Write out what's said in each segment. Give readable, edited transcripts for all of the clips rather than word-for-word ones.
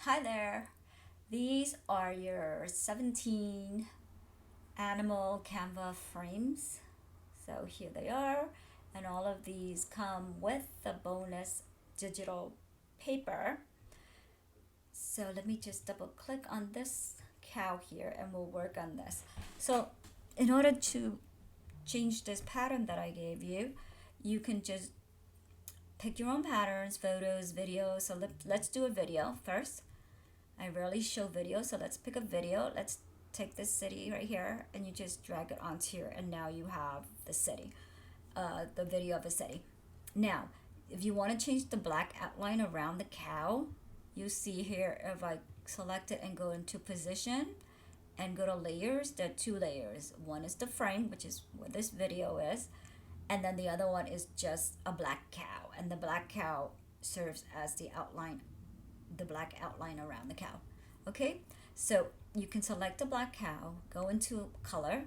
Hi there. These are your 17 animal Canva frames. So here they are, and all of these come with the bonus digital paper. So let me just double click on this cow here and we'll work on this. So in order to change this pattern that I gave you, you can just pick your own patterns, photos, videos. So let's do a video first. I rarely show video, so let's pick a video. Let's take this city right here and you just drag it onto here, and now you have the city, the video of the city. Now, if you want to change the black outline around the cow, you see here if I select it and go into position and go to layers, there are two layers. One is the frame, which is where this video is, and then the other one is just a black cow, and the black cow serves as the outline, the black outline around the cow. Okay, so you can select the black cow, go into color,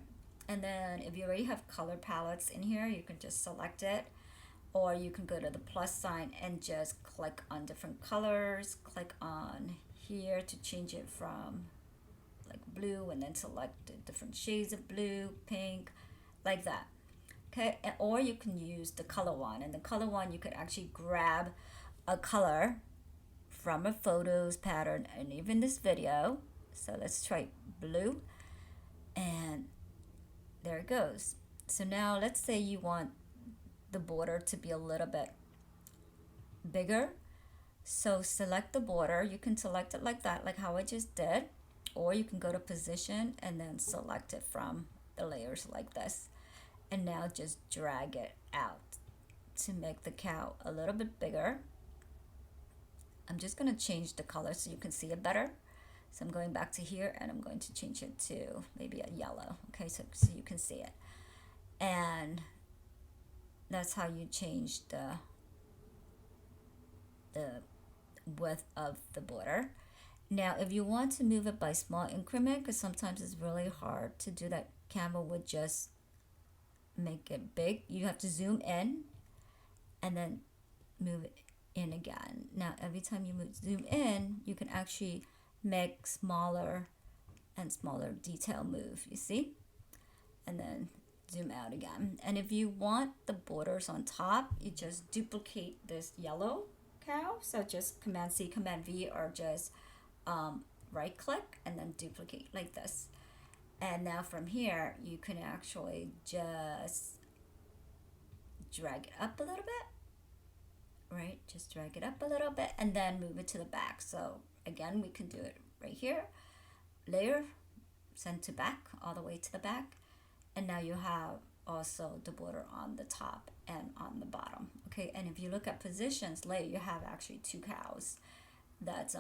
and then if you already have color palettes in here, you can just select it, or you can go to the plus sign and just click on different colors. Click on here to change it from like blue, and then select the different shades of blue, pink, like that. Okay, or you can use the color one, and the color one you could actually grab a color from a photos pattern and even this video. So let's try blue, and there it goes. So now let's say you want the border to be a little bit bigger. So select the border. You can select it like that, like how I just did, or you can go to position and then select it from the layers like this. And now just drag it out to make the cow a little bit bigger. I'm just going to change the color so you can see it better. So I'm going back to here and I'm going to change it to maybe a yellow. Okay, so you can see it. And that's how you change the width of the border. Now, if you want to move it by small increment, because sometimes it's really hard to do that, Canva would just make it big. You have to zoom in and then move it in again. Now, every time you zoom in, you can actually make smaller and smaller detail move, you see? And then zoom out again. And if you want the borders on top, you just duplicate this yellow cow. So just Command C, Command V, or just right click and then duplicate like this. And now from here, you can actually just drag it up a little bit, right? Just drag it up a little bit and then move it to the back. So again, we can do it right here. Layer, send to back, all the way to the back. And now you have also the border on the top and on the bottom. Okay, and if you look at positions later, you have actually two cows. That's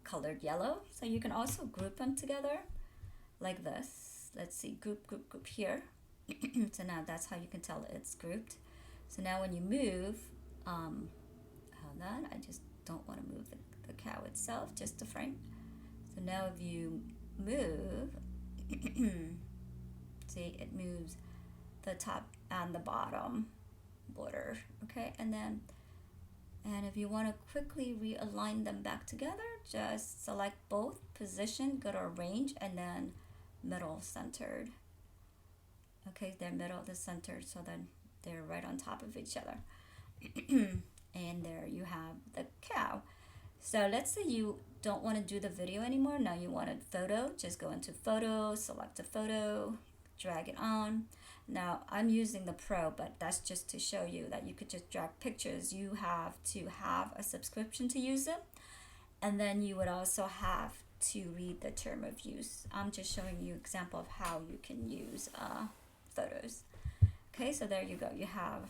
colored yellow. So you can also group them together like this. Let's see, group here. So now that's how you can tell it's grouped. So now when you move, hold on, I just don't want to move the cow itself, just the frame. So now if you move, see, it moves the top and the bottom border. Okay, and if you want to quickly realign them back together, just select both, position, go to arrange, and then middle centered. Okay, they're middle to center, so then they're right on top of each other. And there you have the cow. So let's say you don't want to do the video anymore. Now you want a photo. Just go into photo, select a photo, drag it on. Now I'm using the Pro, but that's just to show you that you could just drag pictures. You have to have a subscription to use it, and then you would also have to read the term of use. I'm just showing you example of how you can use photos. Okay, so there you go. You have,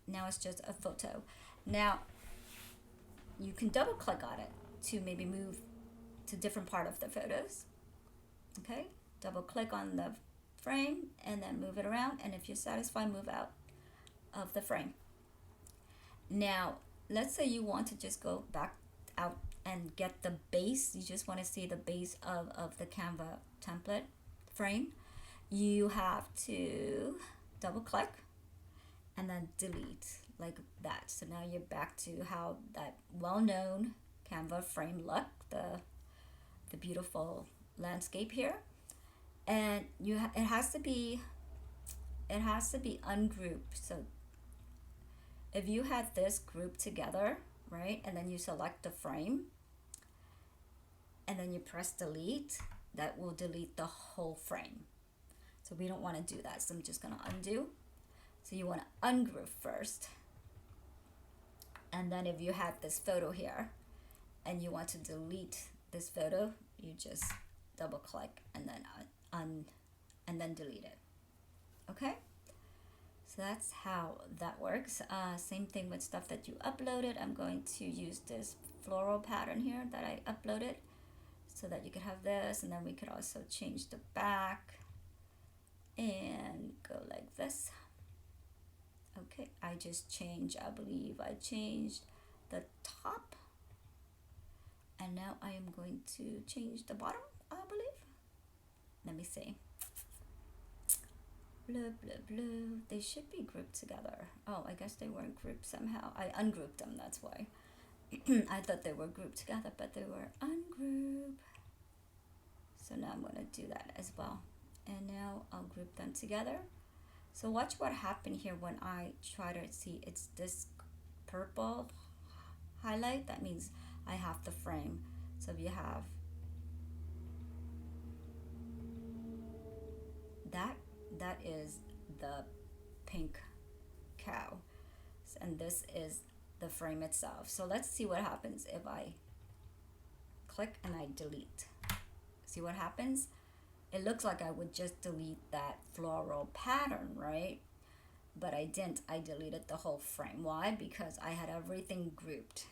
now it's just a photo. Now you can double click on it to maybe move to different part of the photos. Okay, double click on the frame and then move it around, and if you're satisfied, move out of the frame. Now let's say you want to just go back out and get the base. You just want to see the base of the Canva template frame. You have to double click and then delete like that. So now you're back to how that well-known Canva frame look, the beautiful landscape here. And it has to be ungrouped. So if you had this grouped together, right, and then you select the frame and then you press delete, that will delete the whole frame. So we don't want to do that. So I'm just going to undo. So you want to ungroup first. And then if you had this photo here and you want to delete this photo, you just double click and then delete it. Okay? So that's how that works. Same thing with stuff that you uploaded. I'm going to use this floral pattern here that I uploaded so that you could have this, and then we could also change the back and go like this. Okay, I believe I changed the top, and now I am going to change the bottom, I believe. Let me see. Blah, blah, blah. They should be grouped together. Oh, I guess they weren't grouped somehow. I ungrouped them, that's why. I thought they were grouped together, but they were ungrouped. So now I'm going to do that as well. And now I'll group them together. So watch what happened here when I try to see. It's this purple highlight. That means I have the frame. So if you have that is the pink cow, and this is the frame itself. So let's see what happens if I click and I delete. See what happens? It looks like I would just delete that floral pattern, right? But I didn't. I deleted the whole frame. Why? Because I had everything grouped.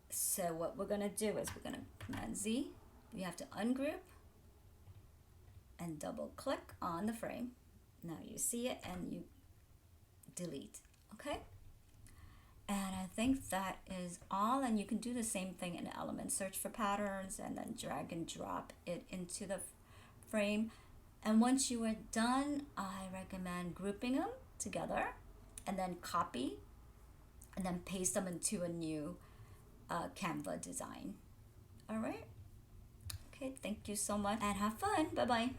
So what we're gonna do is we're gonna Command Z. We have to ungroup and double click on the frame. Now you see it and you delete. Okay? And I think that is all. And you can do the same thing in Element. Search for patterns and then drag and drop it into the frame. And once you are done, I recommend grouping them together and then copy and then paste them into a new Canva design. All right? Okay, thank you so much and have fun. Bye-bye.